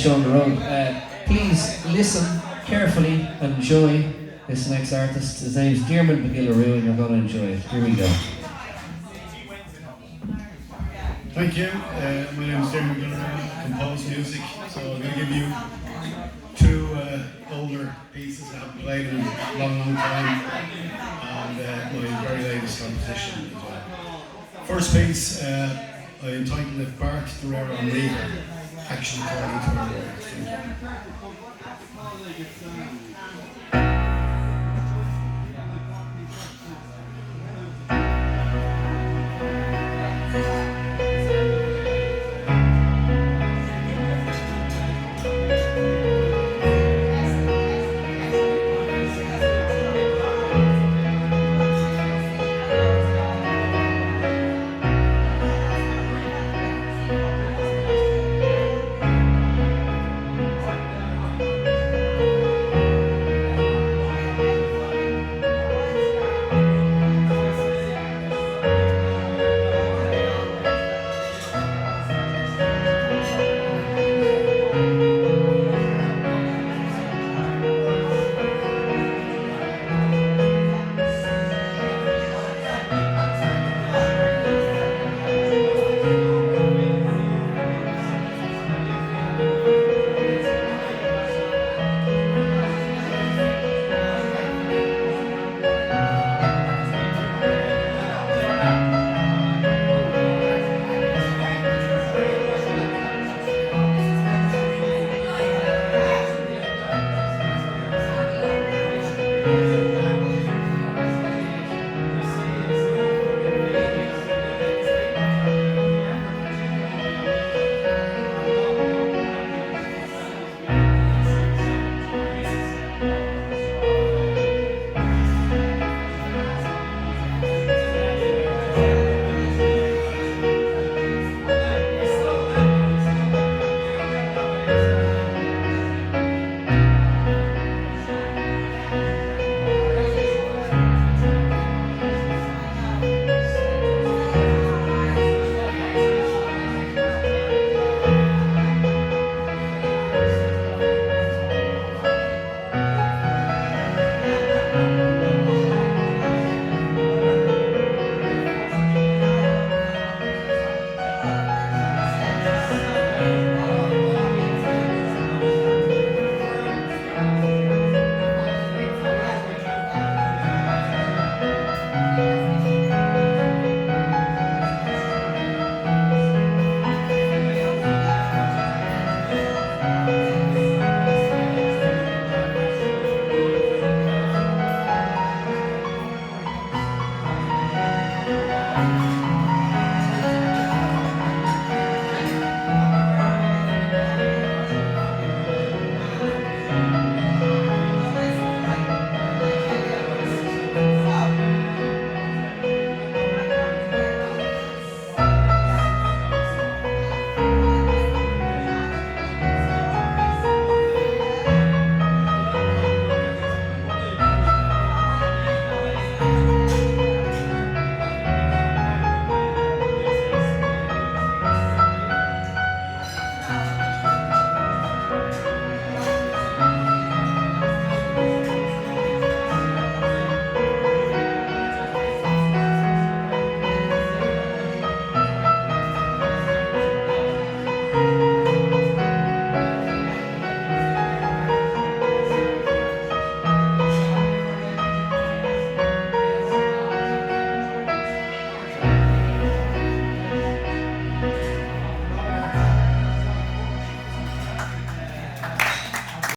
Show on the road. Please listen carefully and enjoy this next artist. His name's Diarmuid McGillaroo and you're going to enjoy it. Here we go. Thank you. My name is Diarmuid McGillaroo. I compose music, so I'm going to give you two older pieces that I've played in a long time, and my very latest composition as well. First piece, I entitled it Bart the Rare on Reader, actually according to our words.